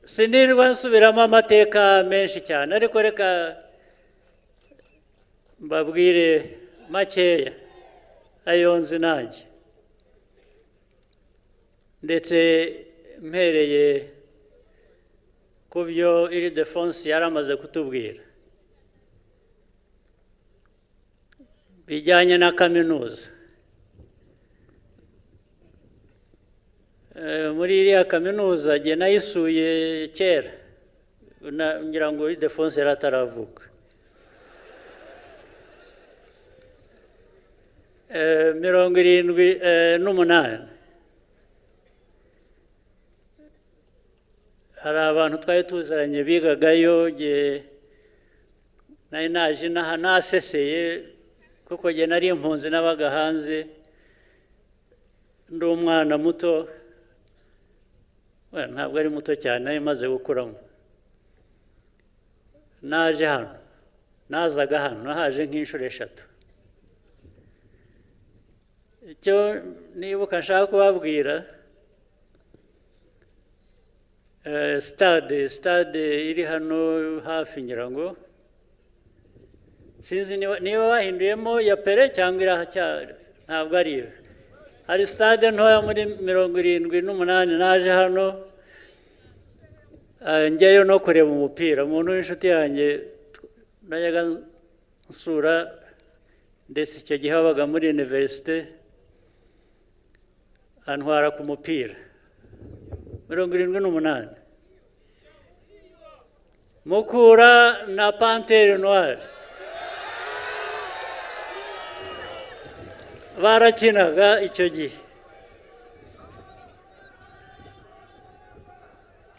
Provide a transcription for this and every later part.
sinirwa nsubiramo amateka menshi cyane ariko reka mbabwire makeya ayo nzi nanjye ndetse mpereye ku byo Ildefonsi yari amaze kutubwira bijyanye na kaminuza. Muri iriya kaminuza jye nayisuye kera ngira ngo Ildefonsi yari ataravuka. 78 hari abantu twari tuzaranye bigagayo nari naje naseseye kuko jye nari impunzi nabaga hanze ndi umwana muto ntabwo ari muto cyane nari maze gukuramo naje hano nazaga hano nahaje nk'inshuro 3 icyo nibuka nshaka kubabwira stade iri hano hafi ngira ngo sinzi niba bahinduyemo ya Pere cyangwa irahacyari ntabwo ari yo hari stade ntoya muri 78 naje hano njyayo no kureba umupira umuntu w'inshuti yanjye najyaga nsura ndetse icyo gihe wabaga muri universite antwara ku mupira 78 Mukura na Panthère Noire barakinaga icyo gihe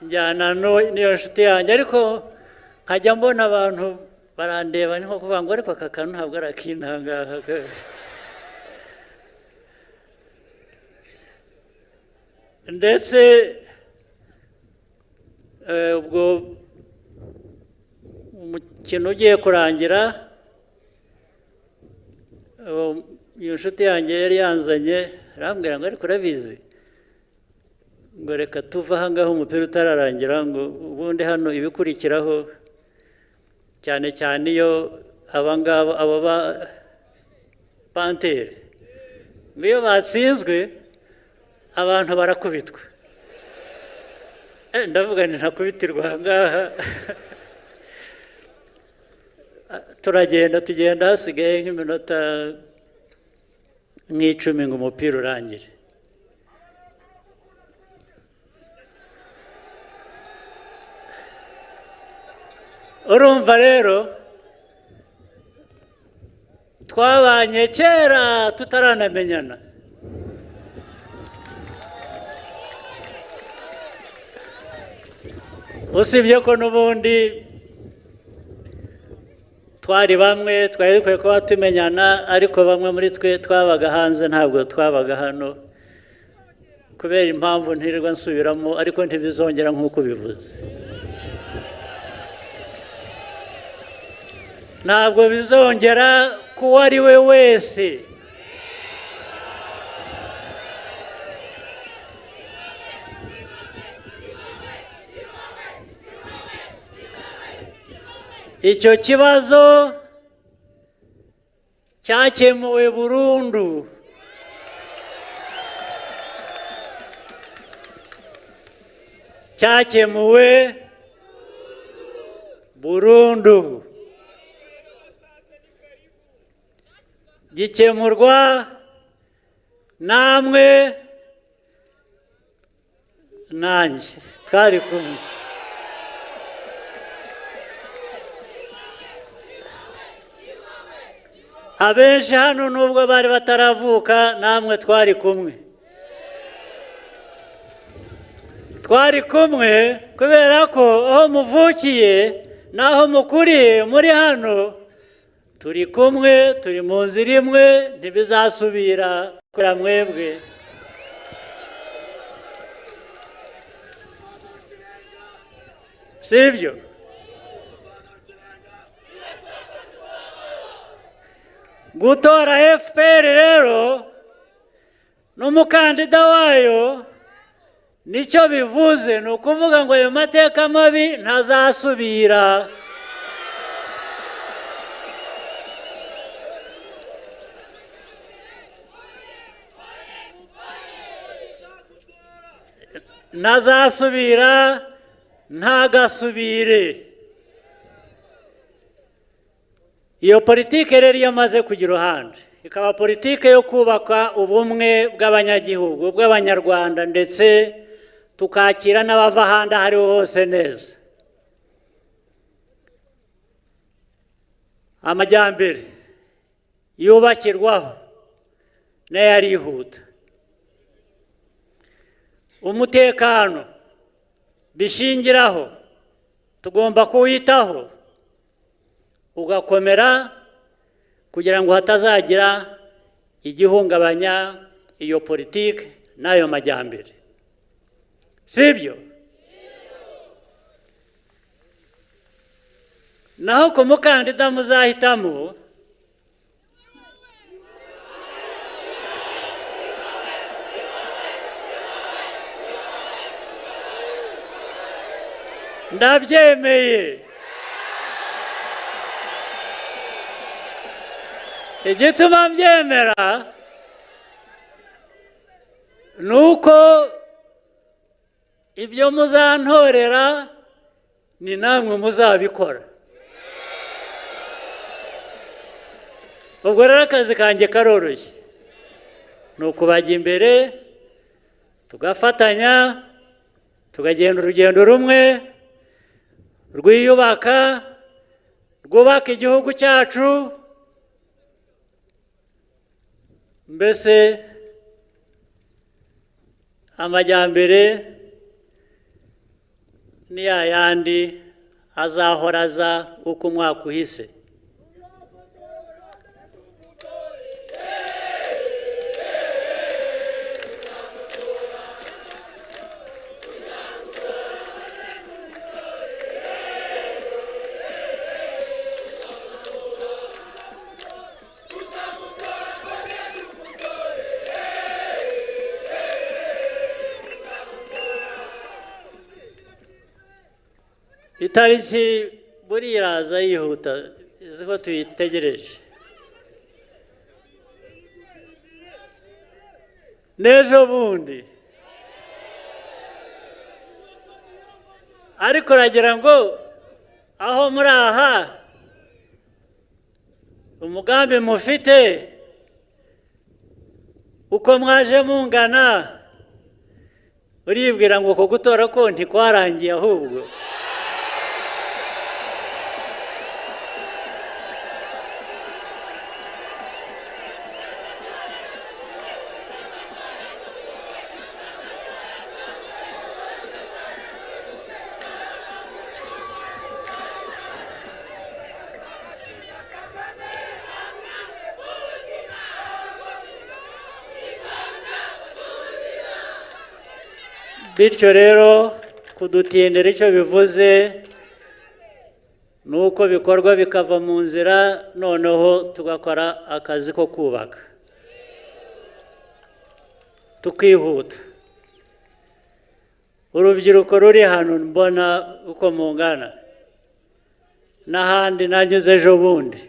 njyana niyo nshuti yanjye ariko nkajya mbona abantu barandeba ni nko kuvuga ngo ariko aka kantu ntabwo ari akintangaha ndetse ubwo umukino ugiye kurangira iyo nshuti yanjye yari yanzanye arambwira ngo ariko urabizi ngo reka tuva aha ngaho umupira utararangira ngo ubundi hano ibikurikiraho cyane cyane iyo abangaba aba ba Panthère iyo batsinzwe abantu barakubitwa ndavuga nti ntakubitirwa aha ngaha tugenda hasigaye nk'iminota nk'icumi ngo umupira urangire urumva rero twabanye kera tutaranamenyana usibye ko n'ubundi twari bamwe twari dukwiye kuba tumenyana ariko bamwe muri twe twabaga hanze ntabwo twabaga hano kubera impamvu ntirirwa nsubiramo ariko ntibizongera nk'uko bivuze ntabwo bizongera kuwo ari we wese icyo kibazo cyakemuwe burundu cyakemuwe burundu gikemurwa namwe nanjye twari kumwe abenshi hano nubwo bari bataravuka namwe twari kumwe kubera ko aho muvukiye n'aho mukuriye muri hano turi kumwe turi mu nzira imwe ntibizasubira kuri mwebwe sibyo gutora FPR rero n'umukandida wayo nicyo bivuze ni ukuvuga ngo ayo mateka mabi ntazasubira. Ntazasubira, ntagasubire. Iyo politike rero iyo amaze kugira uruhande ikaba politike yo kubaka ubumwe bw'abanyagihugu bw'abanyarwanda ndetse tukakira n'abava ahandi aho ariho hose neza. Amajyambere yubakirwaho nayo arihuta. Umutekano bishingiraho tugomba kuwitaho ugakomera kugira ngo hatazagira igihungabanya iyo politike n'ayo majyambere. Sibyo? Naho ku mukandida muzahitamo ndabyemeye. Igituma mbyemera ni uko ibyo muzantorera ni namwe muzabikora. Ubwo rero akazi kanjye karoroshye, ni ukubajya imbere tugafatanya tugagenda urugendo rumwe rwiyubaka rwubaka igihugu cyacu. Mbese amajyambere ni yayandi azahora aza uko umwaka uhise. Itariki buriya iraza yihuta, izi ko tuyitegereje. N'ejo bundi ariko uragira ngo aho muri aha umugambi mufite uko mwaje mungana uribwira ngo uko gutora ko ntikwarangiye ahubwo. Bityo rero kudutindira icyo bivuze ni uko bikorwa bikava mu nzira, noneho tugakora akazi ko kubaka tukihuta. Urubyiruko ruri hano mbona uko mungana n'ahandi nanyuze ejo bundi,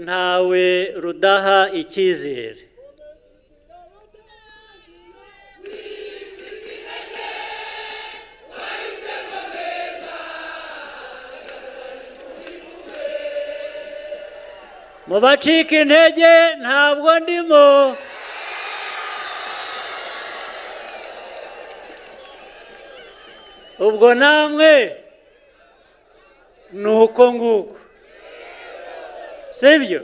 ntawe rudaha icyizere. Mu bacika intege ntabwo ndimo. Ubwo namwe ni uko nguko, sibyo?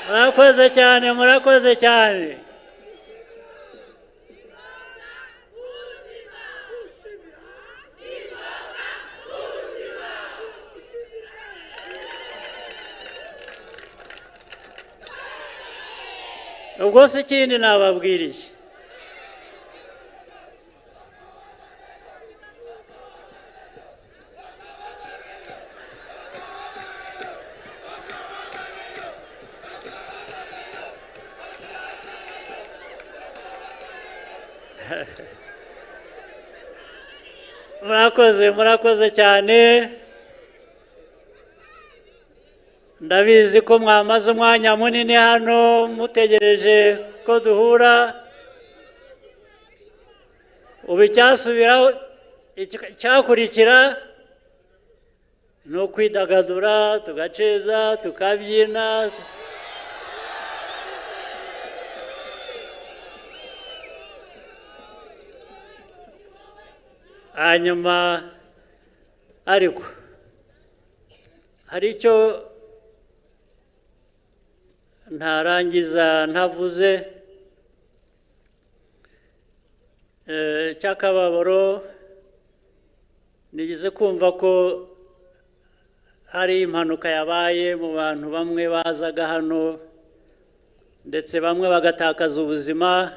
Murakoze cyane, murakoze cyane. Ubwo se ikindi nababwiriye murakoze cyane. Ndabizi ko mwamaze umwanya munini hano mutegereje ko duhura. Ubu icyasubiraho icyakurikira ni ukwidagadura, tugaceza, tukabyina. Hanyuma ariko hari icyo ntarangiza ntavuze cy'akababaro. Nigeze kumva ko hari impanuka yabaye mu bantu bamwe bazaga hano, ndetse bamwe bagatakaza ubuzima,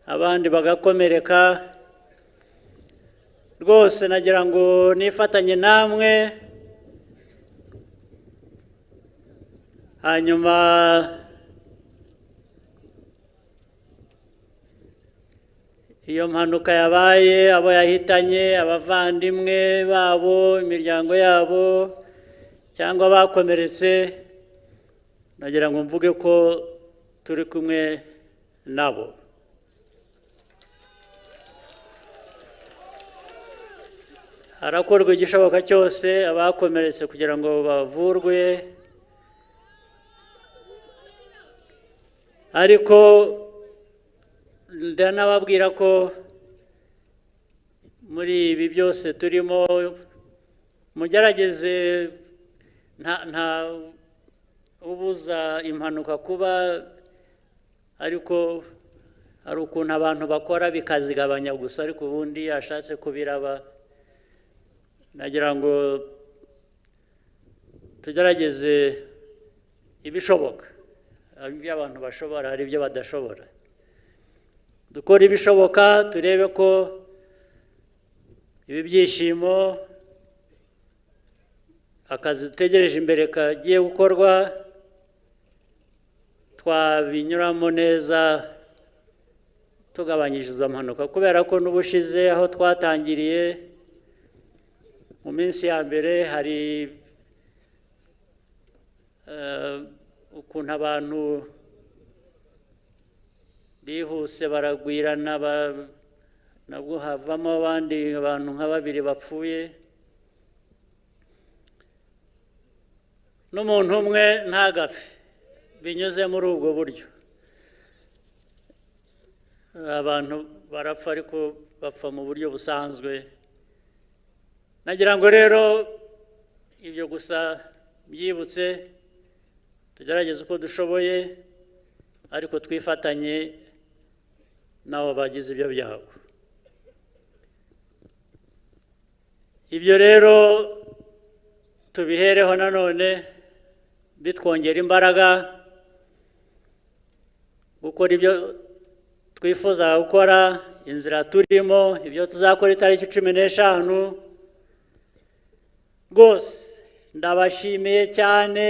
abandi bagakomereka. Rwose nagira ngo nifatanye namwe, hanyuma iyo mpanuka yabaye, abo yahitanye, abavandimwe babo, imiryango yabo, cyangwa bakomeretse, nagira ngo mvuge ko turi kumwe nabo. Harakorwa igishoboka cyose abakomeretse kugira ngo bavurwe, ariko ndanababwira ko muri ibi byose turimo mugerageze, nta ubuza impanuka kuba, ariko hari ukuntu abantu bakora bikazigabanya gusa, ariko ubundi yashatse kubiraba. Nagira ngo tugerageze ibishoboka. Ibyo abantu bashobora, hari ibyo badashobora. Dukora ibishoboka, turebe ko ibi byishimo, akazi dutegereje imbere kagiye gukorwa, twabinyuramo neza tugabanyije izo mpanuka, kubera ko n'ubushize aho twatangiriye mu minsi ya mbere hari ukuntu abantu bihuse baragwirana, nabwo havamo abandi abantu nka 2 bapfuye, n'umuntu umwe ntagapfe binyuze muri ubwo buryo. Abantu barapfa, ariko bapfa mu buryo busanzwe. Nagira ngo rero ibyo gusa byibutse, tugerageze uko dushoboye, ariko twifatanye nabo bagize ibyo byago. Ibyo rero tubihereho nanone bitwongera imbaraga gukora ibyo twifuza gukora, inzira turimo, ibyo tuzakora itariki 15. Rwose ndabashimiye cyane.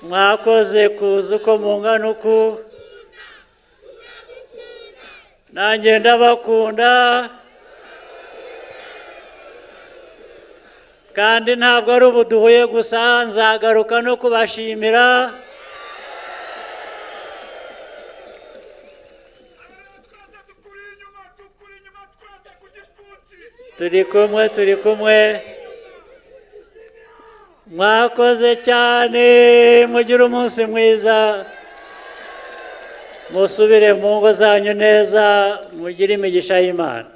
Mwakoze kuza uko mungana uku, nanjye ndabakunda, kandi ntabwo ari ubu duhuye gusa, nzagaruka no kubashimira. turi kumwe. Mwakoze cyane, mugire umunsi mwiza, musubire mu ngo zanyu neza, mugire imigisha y'Imana.